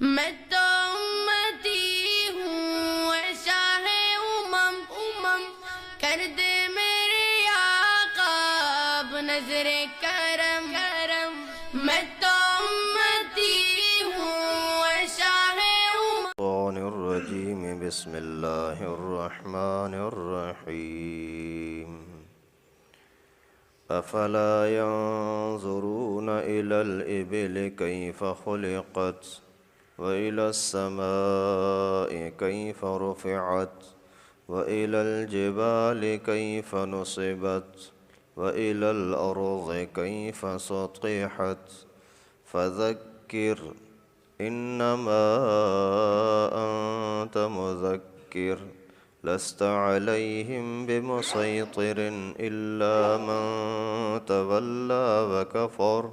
میں تو امتی ہوں اے شاہ امم، کر دے میرے آقا اب نظر کرم، میں تو امتی ہوں اے شاہ الشیطان الرجیم بسم اللہ الرحمن الرحیم افلا ينظرون إلى الإبل كيف خلقت وإلى السماء كيف رفعت وإلى الجبال كيف نصبت وإلى الأرض كيف سطحت فذكر إنما أنت مذكر لست عليهم بمسيطر إلا من تولى وكفر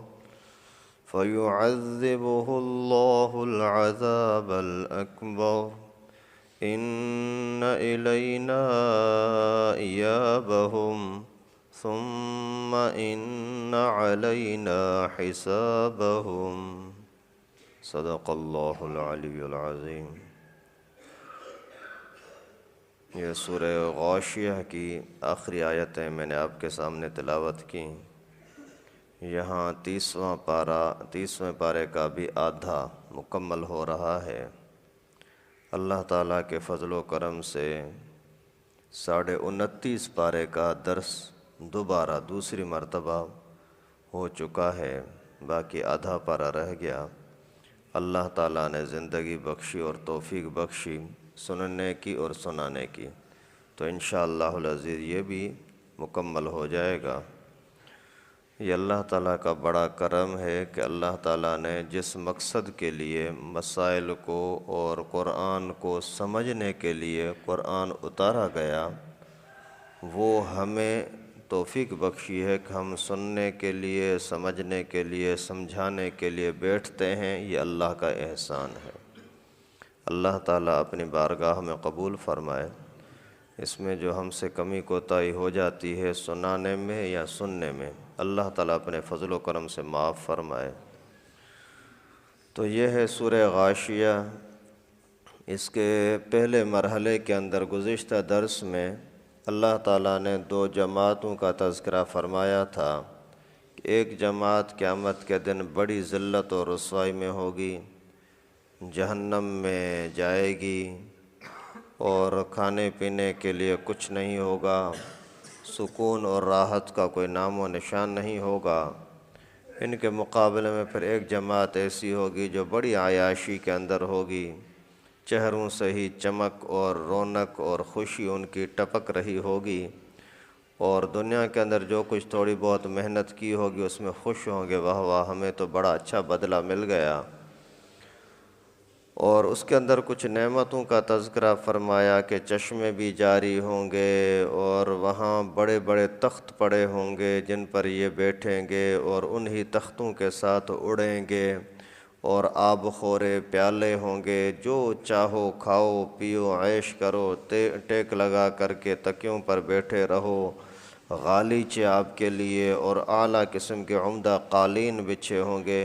فيعذبه الله العذاب الأكبر إن إلينا إيابهم ثم إن علينا حسابهم صدق اللہ العلی العظیم۔ یہ سورہ غاشیہ کی آخری آیتیں میں نے آپ کے سامنے تلاوت کی۔ یہاں 30ویں پارے کا بھی آدھا مکمل ہو رہا ہے۔ اللہ تعالیٰ کے فضل و کرم سے 29.5 پارے کا درس دوبارہ دوسری مرتبہ ہو چکا ہے، باقی آدھا پارہ رہ گیا۔ اللہ تعالیٰ نے زندگی بخشی اور توفیق بخشی سننے کی اور سنانے کی، تو انشاءاللہ العزیز یہ بھی مکمل ہو جائے گا۔ یہ اللہ تعالیٰ کا بڑا کرم ہے کہ اللہ تعالیٰ نے جس مقصد کے لیے مسائل کو اور قرآن کو سمجھنے کے لیے قرآن اتارا گیا، وہ ہمیں توفیق بخشی ہے کہ ہم سننے کے لیے، سمجھنے کے لیے، سمجھانے کے لیے بیٹھتے ہیں۔ یہ اللہ کا احسان ہے۔ اللہ تعالیٰ اپنی بارگاہ میں قبول فرمائے۔ اس میں جو ہم سے کمی کوتاہی ہو جاتی ہے سنانے میں یا سننے میں، اللہ تعالیٰ اپنے فضل و کرم سے معاف فرمائے۔ تو یہ ہے سورہ غاشیہ۔ اس کے پہلے مرحلے کے اندر گزشتہ درس میں اللہ تعالیٰ نے 2 جماعتوں کا تذکرہ فرمایا تھا کہ ایک جماعت قیامت کے دن بڑی ذلت اور رسوائی میں ہوگی، جہنم میں جائے گی اور کھانے پینے کے لیے کچھ نہیں ہوگا، سکون اور راحت کا کوئی نام و نشان نہیں ہوگا۔ ان کے مقابلے میں پھر ایک جماعت ایسی ہوگی جو بڑی عیاشی کے اندر ہوگی، چہروں سے ہی چمک اور رونق اور خوشی ان کی ٹپک رہی ہوگی، اور دنیا کے اندر جو کچھ تھوڑی بہت محنت کی ہوگی اس میں خوش ہوں گے، واہ واہ ہمیں تو بڑا اچھا بدلہ مل گیا۔ اور اس کے اندر کچھ نعمتوں کا تذکرہ فرمایا کہ چشمے بھی جاری ہوں گے اور وہاں بڑے بڑے تخت پڑے ہوں گے جن پر یہ بیٹھیں گے اور انہی تختوں کے ساتھ اڑیں گے، اور آب خورے پیالے ہوں گے، جو چاہو کھاؤ پیو عیش کرو، ٹیک لگا کر کے تکیوں پر بیٹھے رہو، غالیچے آپ کے لیے اور اعلیٰ قسم کے عمدہ قالین بچھے ہوں گے۔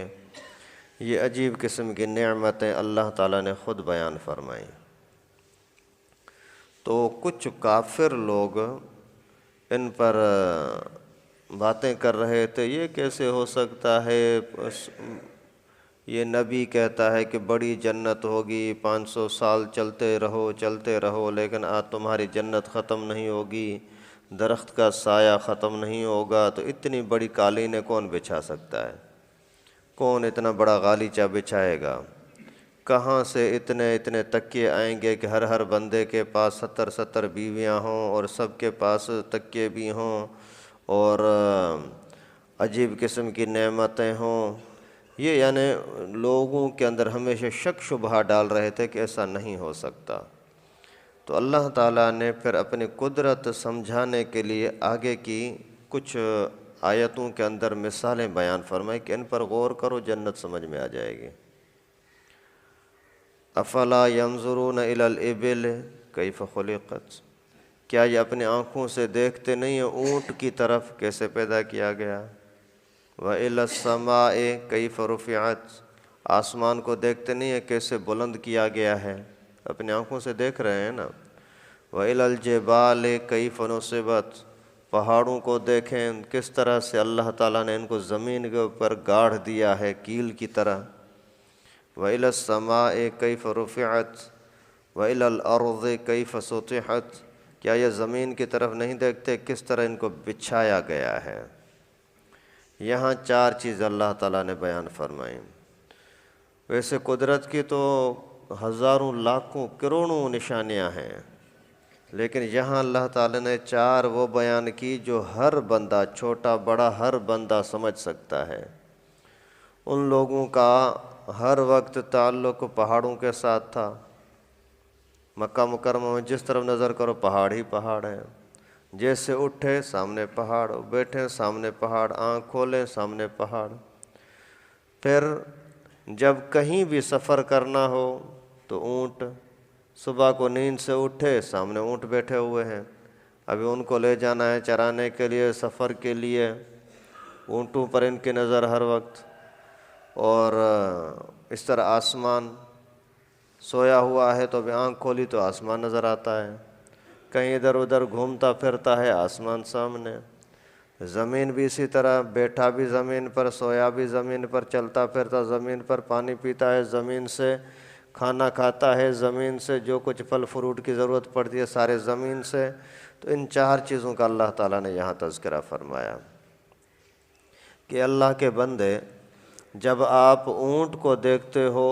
یہ عجیب قسم کی نعمتیں اللہ تعالیٰ نے خود بیان فرمائیں۔ تو کچھ کافر لوگ ان پر باتیں کر رہے تھے، یہ کیسے ہو سکتا ہے، یہ نبی کہتا ہے کہ بڑی جنت ہوگی، 500 سال چلتے رہو لیکن آج تمہاری جنت ختم نہیں ہوگی، درخت کا سایہ ختم نہیں ہوگا، تو اتنی بڑی قالینیں کون بچھا سکتا ہے؟ کون اتنا بڑا غالیچہ بچھائے گا؟ کہاں سے اتنے تکیے آئیں گے کہ ہر بندے کے پاس 70 بیویاں ہوں اور سب کے پاس تکیے بھی ہوں اور عجیب قسم کی نعمتیں ہوں؟ یہ یعنی لوگوں کے اندر ہمیشہ شک شبہ ڈال رہے تھے کہ ایسا نہیں ہو سکتا۔ تو اللہ تعالیٰ نے پھر اپنی قدرت سمجھانے کے لیے آگے کی کچھ آیتوں کے اندر مثالیں بیان فرمائی کہ ان پر غور کرو، جنت سمجھ میں آ جائے گی۔ افلا ینظرون الی الابل کیف خلقت، کیا یہ اپنی آنکھوں سے دیکھتے نہیں ہیں اونٹ کی طرف کیسے پیدا کیا گیا؟ وَإِلَى السَّمَاءِ كَيْفَ رُفِعَتْ، آسمان کو دیکھتے نہیں ہیں کیسے بلند کیا گیا ہے، اپنی آنکھوں سے دیکھ رہے ہیں نا۔ وَإِلَى الْجِبَالِ كَيْفَ نُصِبَتْ، پہاڑوں کو دیکھیں کس طرح سے اللہ تعالیٰ نے ان کو زمین کے اوپر گاڑ دیا ہے کیل کی طرح۔ وَإِلَى السَّمَاءِ كَيْفَ رُفِعَتْ وَإِلَى الْأَرْضِ كَيْفَ سُطِحَتْ، کیا یہ زمین کی طرف نہیں دیکھتے کس طرح ان کو بچھایا گیا ہے۔ یہاں 4 چیز اللہ تعالیٰ نے بیان فرمائیں۔ ویسے قدرت کی تو ہزاروں لاکھوں کروڑوں نشانیاں ہیں، لیکن یہاں اللہ تعالیٰ نے 4 وہ بیان کی جو ہر بندہ، چھوٹا بڑا ہر بندہ سمجھ سکتا ہے۔ ان لوگوں کا ہر وقت تعلق پہاڑوں کے ساتھ تھا۔ مکہ مکرمہ میں جس طرف نظر کرو پہاڑ ہی پہاڑ ہیں، جیسے اٹھے سامنے پہاڑ، بیٹھے سامنے پہاڑ، آنکھ کھولیں سامنے پہاڑ۔ پھر جب کہیں بھی سفر کرنا ہو تو اونٹ، صبح کو نیند سے اٹھے سامنے اونٹ بیٹھے ہوئے ہیں، ابھی ان کو لے جانا ہے چرانے کے لیے، سفر کے لیے، اونٹوں پر ان کی نظر ہر وقت۔ اور اس طرح آسمان، سویا ہوا ہے تو ابھی آنکھ کھولی تو آسمان نظر آتا ہے، کہیں ادھر ادھر گھومتا پھرتا ہے آسمان سامنے۔ زمین بھی اسی طرح، بیٹھا بھی زمین پر، سویا بھی زمین پر، چلتا پھرتا زمین پر، پانی پیتا ہے زمین سے، کھانا کھاتا ہے زمین سے، جو کچھ پھل فروٹ کی ضرورت پڑتی ہے سارے زمین سے۔ تو ان 4 چیزوں کا اللہ تعالیٰ نے یہاں تذکرہ فرمایا کہ اللہ کے بندے، جب آپ اونٹ کو دیکھتے ہو،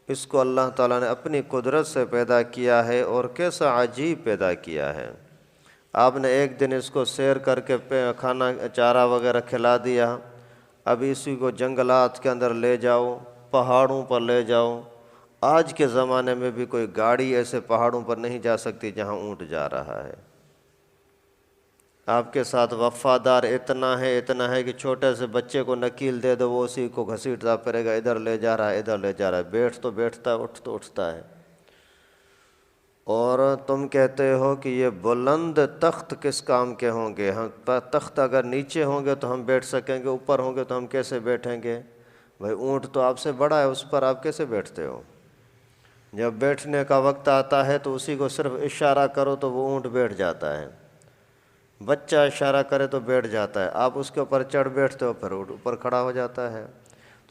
اس کو اللہ تعالیٰ نے اپنی قدرت سے پیدا کیا ہے اور کیسا عجیب پیدا کیا ہے۔ آپ نے ایک دن اس کو سیر کر کے کھانا چارہ وغیرہ کھلا دیا، اب اسی کو جنگلات کے اندر لے جاؤ، پہاڑوں پر لے جاؤ۔ آج کے زمانے میں بھی کوئی گاڑی ایسے پہاڑوں پر نہیں جا سکتی جہاں اونٹ جا رہا ہے۔ آپ کے ساتھ وفادار اتنا ہے کہ چھوٹے سے بچے کو نکیل دے دو وہ اسی کو گھسیٹتا پھرے گا، ادھر لے جا رہا ہے ادھر لے جا رہا ہے، بیٹھ تو بیٹھتا ہے، اٹھ تو اٹھتا ہے۔ اور تم کہتے ہو کہ یہ بلند تخت کس کام کے ہوں گے؟ ہم تخت اگر نیچے ہوں گے تو ہم بیٹھ سکیں گے، اوپر ہوں گے تو ہم کیسے بیٹھیں گے؟ بھائی اونٹ تو آپ سے بڑا ہے، اس پر آپ کیسے بیٹھتے ہو؟ جب بیٹھنے کا وقت آتا ہے تو اسی کو صرف اشارہ کرو تو وہ اونٹ بیٹھ جاتا ہے، بچہ اشارہ کرے تو بیٹھ جاتا ہے، آپ اس کے اوپر چڑھ بیٹھتے ہو پھر اوپر کھڑا ہو جاتا ہے۔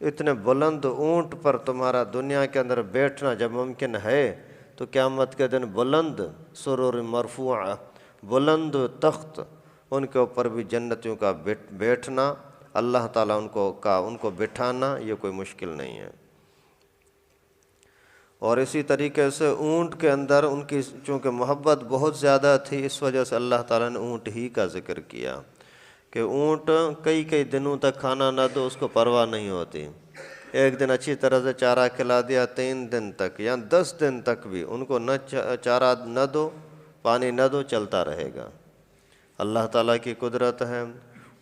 تو اتنے بلند اونٹ پر تمہارا دنیا کے اندر بیٹھنا جب ممکن ہے تو قیامت کے دن بلند سرور مرفوعہ، بلند تخت، ان کے اوپر بھی جنتیوں کا بیٹھنا، اللہ تعالیٰ ان کو بٹھانا یہ کوئی مشکل نہیں ہے۔ اور اسی طریقے سے اونٹ کے اندر ان کی چونکہ محبت بہت زیادہ تھی، اس وجہ سے اللہ تعالیٰ نے اونٹ ہی کا ذکر کیا کہ اونٹ کئی دنوں تک کھانا نہ دو اس کو پرواہ نہیں ہوتی، ایک دن اچھی طرح سے چارہ کھلا دیا، 3 دن تک یا 10 دن تک بھی ان کو نہ چارہ نہ دو، پانی نہ دو، چلتا رہے گا۔ اللہ تعالیٰ کی قدرت ہے،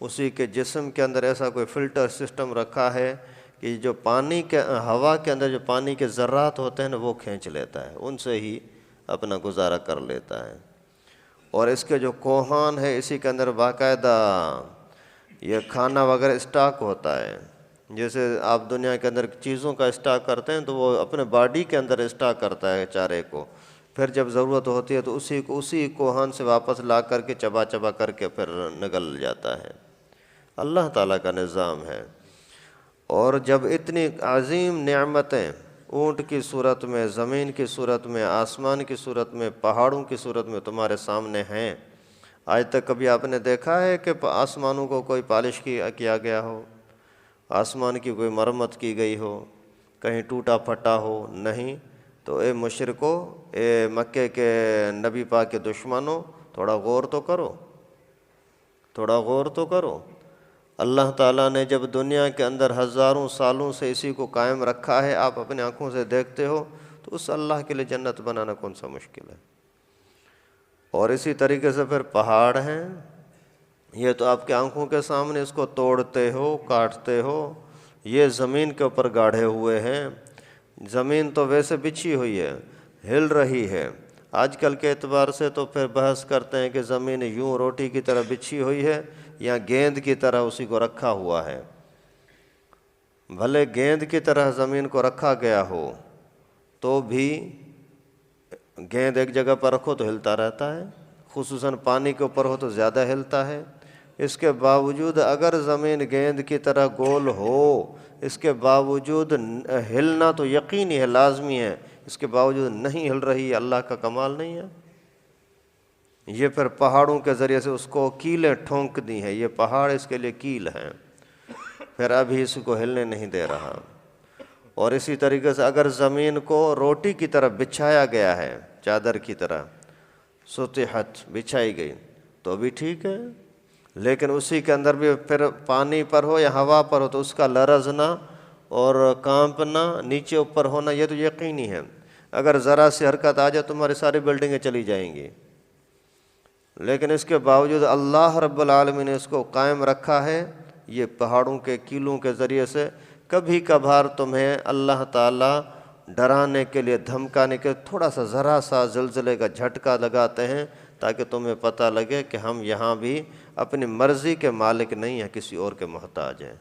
اسی کے جسم کے اندر ایسا کوئی فلٹر سسٹم رکھا ہے کہ جو پانی کے ہوا کے اندر جو پانی کے ذرات ہوتے ہیں نا وہ کھینچ لیتا ہے، ان سے ہی اپنا گزارا کر لیتا ہے۔ اور اس کے جو کوہان ہے اسی کے اندر باقاعدہ یہ کھانا وغیرہ اسٹاک ہوتا ہے، جیسے آپ دنیا کے اندر چیزوں کا اسٹاک کرتے ہیں تو وہ اپنے باڈی کے اندر اسٹاک کرتا ہے چارے کو، پھر جب ضرورت ہوتی ہے تو اسی کوہان سے واپس لا کر کے چبا کر کے پھر نگل جاتا ہے۔ اللہ تعالیٰ کا نظام ہے۔ اور جب اتنی عظیم نعمتیں اونٹ کی صورت میں، زمین کی صورت میں، آسمان کی صورت میں، پہاڑوں کی صورت میں تمہارے سامنے ہیں، آج تک کبھی آپ نے دیکھا ہے کہ آسمانوں کو کوئی پالش کیا گیا ہو، آسمان کی کوئی مرمت کی گئی ہو، کہیں ٹوٹا پھٹا ہو؟ نہیں۔ تو اے مشرکو، اے مکے کے نبی پاک کے دشمنوں، تھوڑا غور تو کرو۔ اللہ تعالیٰ نے جب دنیا کے اندر ہزاروں سالوں سے اسی کو قائم رکھا ہے، آپ اپنے آنکھوں سے دیکھتے ہو، تو اس اللہ کے لیے جنت بنانا کون سا مشکل ہے؟ اور اسی طریقے سے پھر پہاڑ ہیں، یہ تو آپ کے آنکھوں کے سامنے، اس کو توڑتے ہو، کاٹتے ہو، یہ زمین کے اوپر گاڑھے ہوئے ہیں۔ زمین تو ویسے بچھی ہوئی ہے، ہل رہی ہے۔ آج کل کے اعتبار سے تو پھر بحث کرتے ہیں کہ زمین یوں روٹی کی طرح بچھی ہوئی ہے یا گیند کی طرح اسی کو رکھا ہوا ہے۔ بھلے گیند کی طرح زمین کو رکھا گیا ہو تو بھی گیند ایک جگہ پر رکھو تو ہلتا رہتا ہے، خصوصاً پانی کے اوپر ہو تو زیادہ ہلتا ہے۔ اس کے باوجود اگر زمین گیند کی طرح گول ہو، اس کے باوجود ہلنا تو یقینی ہے، لازمی ہے، اس کے باوجود نہیں ہل رہی، اللہ کا کمال نہیں ہے؟ یہ پھر پہاڑوں کے ذریعے سے اس کو کیلیں ٹھونک دی ہیں، یہ پہاڑ اس کے لیے کیل ہیں، پھر ابھی اس کو ہلنے نہیں دے رہا۔ اور اسی طریقے سے اگر زمین کو روٹی کی طرح بچھایا گیا ہے، چادر کی طرح سطحت بچھائی گئی تو بھی ٹھیک ہے، لیکن اسی کے اندر بھی پھر پانی پر ہو یا ہوا پر ہو تو اس کا لرزنا اور کانپنا، نیچے اوپر ہونا، یہ تو یقینی ہے۔ اگر ذرا سی حرکت آ جائے تمہاری ساری بلڈنگیں چلی جائیں گی، لیکن اس کے باوجود اللہ رب العالمین نے اس کو قائم رکھا ہے۔ یہ پہاڑوں کے کیلوں کے ذریعے سے کبھی کبھار تمہیں اللہ تعالیٰ ڈرانے کے لیے، دھمکانے کے لیے تھوڑا سا ذرا سا زلزلے کا جھٹکا لگاتے ہیں تاکہ تمہیں پتہ لگے کہ ہم یہاں بھی اپنی مرضی کے مالک نہیں ہیں، کسی اور کے محتاج ہیں۔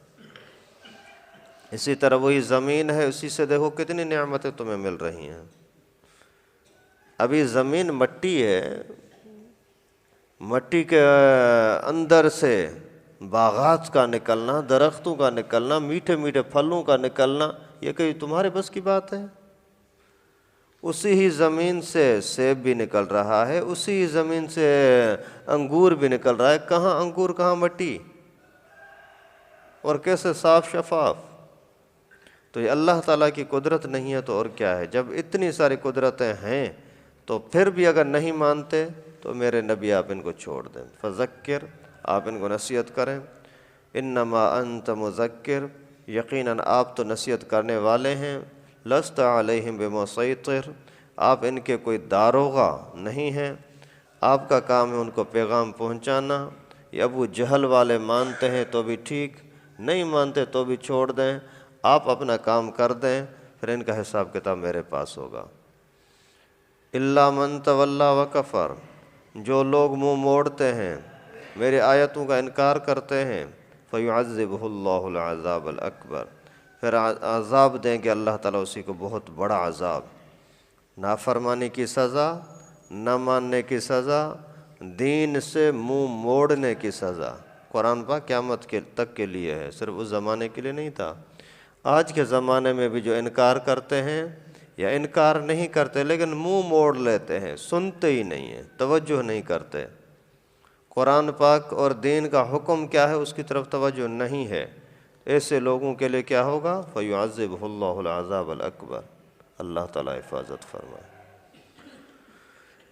اسی طرح وہی زمین ہے، اسی سے دیکھو کتنی نعمتیں تمہیں مل رہی ہیں۔ ابھی زمین مٹی ہے، مٹی کے اندر سے باغات کا نکلنا، درختوں کا نکلنا، میٹھے میٹھے پھلوں کا نکلنا، یہ کہ تمہارے بس کی بات ہے؟ اسی ہی زمین سے سیب بھی نکل رہا ہے، اسی ہی زمین سے انگور بھی نکل رہا ہے۔ کہاں انگور کہاں مٹی، اور کیسے صاف شفاف۔ تو یہ اللہ تعالیٰ کی قدرت نہیں ہے تو اور کیا ہے؟ جب اتنی ساری قدرتیں ہیں تو پھر بھی اگر نہیں مانتے تو میرے نبی آپ ان کو چھوڑ دیں، فذکر، آپ ان کو نصیحت کریں، انما انت مذکر، یقیناً آپ تو نصیحت کرنے والے ہیں، لست علیہم بمسیطر، آپ ان کے کوئی داروغہ نہیں ہیں، آپ کا کام ہے ان کو پیغام پہنچانا۔ یہ ابو جہل والے مانتے ہیں تو بھی ٹھیک، نہیں مانتے تو بھی چھوڑ دیں، آپ اپنا کام کر دیں، پھر ان کا حساب کتاب میرے پاس ہوگا۔ الا من تولی وکفر، جو لوگ منہ موڑتے ہیں، میرے آیتوں کا انکار کرتے ہیں، فیعذبہ اللہ العذاب الاکبر، پھر عذاب دیں گے اللہ تعالیٰ اسی کو بہت بڑا عذاب، نافرمانی کی سزا، نہ ماننے کی سزا، دین سے منہ موڑنے کی سزا۔ قرآن پاک قیامت تک کے لیے ہے، صرف اس زمانے کے لیے نہیں تھا۔ آج کے زمانے میں بھی جو انکار کرتے ہیں یا انکار نہیں کرتے لیکن منہ موڑ لیتے ہیں، سنتے ہی نہیں ہیں، توجہ نہیں کرتے، قرآن پاک اور دین کا حکم کیا ہے اس کی طرف توجہ نہیں ہے، ایسے لوگوں کے لیے کیا ہوگا؟ فَيُعَذِّبُهُ اللَّهُ الْعَذَابَ الْأَكْبَرَ، اللہ تعالیٰ حفاظت فرمائے۔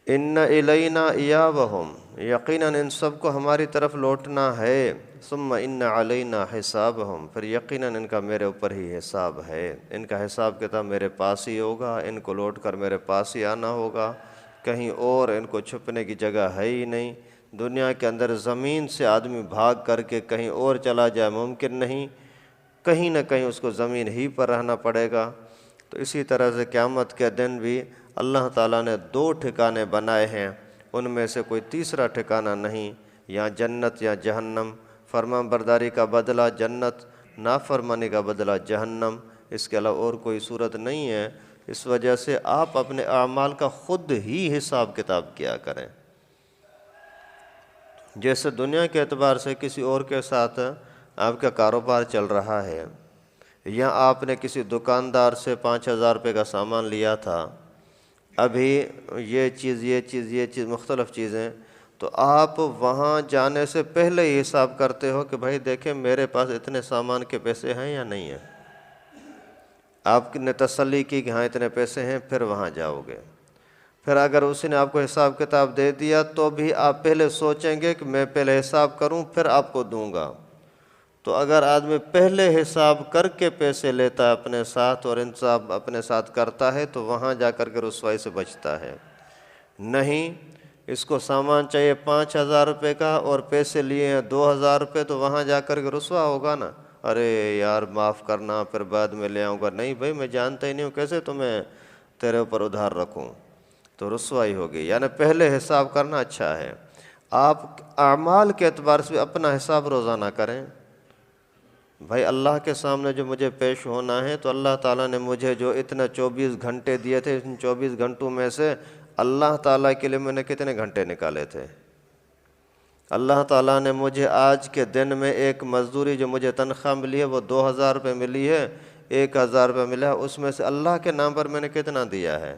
ان الینا ایابہم، یقیناً ان سب کو ہماری طرف لوٹنا ہے، ثم ان علینا حسابہم، پھر یقیناً ان کا میرے اوپر ہی حساب ہے، ان کا حساب کتاب میرے پاس ہی ہوگا، ان کو لوٹ کر میرے پاس ہی آنا ہوگا، کہیں اور ان کو چھپنے کی جگہ ہے ہی نہیں۔ دنیا کے اندر زمین سے آدمی بھاگ کر کے کہیں اور چلا جائے ممکن نہیں، کہیں نہ کہیں اس کو زمین ہی پر رہنا پڑے گا۔ تو اسی طرح سے قیامت کے دن بھی اللہ تعالیٰ نے 2 ٹھکانے بنائے ہیں، ان میں سے کوئی تیسرا ٹھکانہ نہیں، یا جنت یا جہنم، فرمان برداری کا بدلہ جنت، نافرمانی کا بدلہ جہنم، اس کے علاوہ اور کوئی صورت نہیں ہے۔ اس وجہ سے آپ اپنے اعمال کا خود ہی حساب کتاب کیا کریں۔ جیسے دنیا کے اعتبار سے کسی اور کے ساتھ آپ کا کاروبار چل رہا ہے، یا آپ نے کسی دکاندار سے 5,000 روپے کا سامان لیا تھا، ابھی یہ چیز مختلف چیزیں، تو آپ وہاں جانے سے پہلے ہی حساب کرتے ہو کہ بھائی دیکھیں میرے پاس اتنے سامان کے پیسے ہیں یا نہیں ہیں، آپ نے تسلی کی کہ ہاں اتنے پیسے ہیں، پھر وہاں جاؤ گے۔ پھر اگر اسی نے آپ کو حساب کتاب دے دیا تو بھی آپ پہلے سوچیں گے کہ میں پہلے حساب کروں پھر آپ کو دوں گا۔ تو اگر آدمی پہلے حساب کر کے پیسے لیتا ہے اپنے ساتھ اور انصاف اپنے ساتھ کرتا ہے تو وہاں جا کر کے رسوائی سے بچتا ہے۔ نہیں، اس کو سامان چاہیے 5,000 روپے کا اور پیسے لیے ہیں 2,000 روپے، تو وہاں جا کر کے رسوا ہوگا نا، ارے یار معاف کرنا پھر بعد میں لے آؤں گا، نہیں بھائی میں جانتا ہی نہیں ہوں کیسے تمہیں تیرے اوپر ادھار رکھوں، تو رسوائی ہوگی۔ یعنی پہلے حساب کرنا اچھا ہے۔ آپ اعمال کے اعتبار سے اپنا حساب روزانہ کریں، بھائی اللہ کے سامنے جو مجھے پیش ہونا ہے تو اللہ تعالیٰ نے مجھے جو اتنا 24 گھنٹے دیے تھے، ان 24 گھنٹوں میں سے اللہ تعالیٰ کے لیے میں نے کتنے گھنٹے نکالے تھے؟ اللہ تعالیٰ نے مجھے آج کے دن میں ایک مزدوری جو مجھے تنخواہ ملی ہے وہ 2000 روپے ملی ہے، 1000 روپے ملا ہے، اس میں سے اللہ کے نام پر میں نے کتنا دیا ہے؟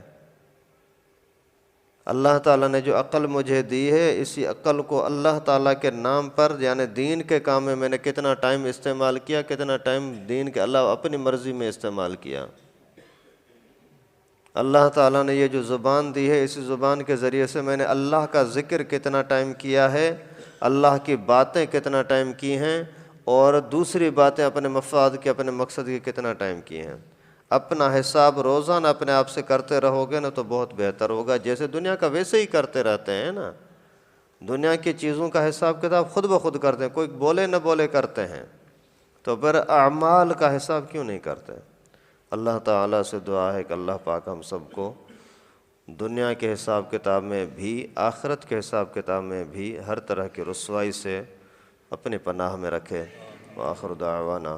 اللہ تعالیٰ نے جو عقل مجھے دی ہے، اسی عقل کو اللہ تعالیٰ کے نام پر یعنی دین کے کام میں نے کتنا ٹائم استعمال کیا، کتنا ٹائم دین کے علاوہ اپنی مرضی میں استعمال کیا۔ اللہ تعالیٰ نے یہ جو زبان دی ہے، اسی زبان کے ذریعے سے میں نے اللہ کا ذکر کتنا ٹائم کیا ہے، اللہ کی باتیں کتنا ٹائم کی ہیں، اور دوسری باتیں اپنے مفاد کے، اپنے مقصد کے کتنا ٹائم کی ہیں۔ اپنا حساب روزانہ اپنے آپ سے کرتے رہو گے نا تو بہت بہتر ہوگا، جیسے دنیا کا ویسے ہی کرتے رہتے ہیں نا، دنیا کی چیزوں کا حساب کتاب خود بخود کرتے ہیں، کوئی بولے نہ بولے کرتے ہیں، تو پھر اعمال کا حساب کیوں نہیں کرتے؟ اللہ تعالیٰ سے دعا ہے کہ اللہ پاک ہم سب کو دنیا کے حساب کتاب میں بھی، آخرت کے حساب کتاب میں بھی ہر طرح کی رسوائی سے اپنی پناہ میں رکھے۔ وآخر دعوانا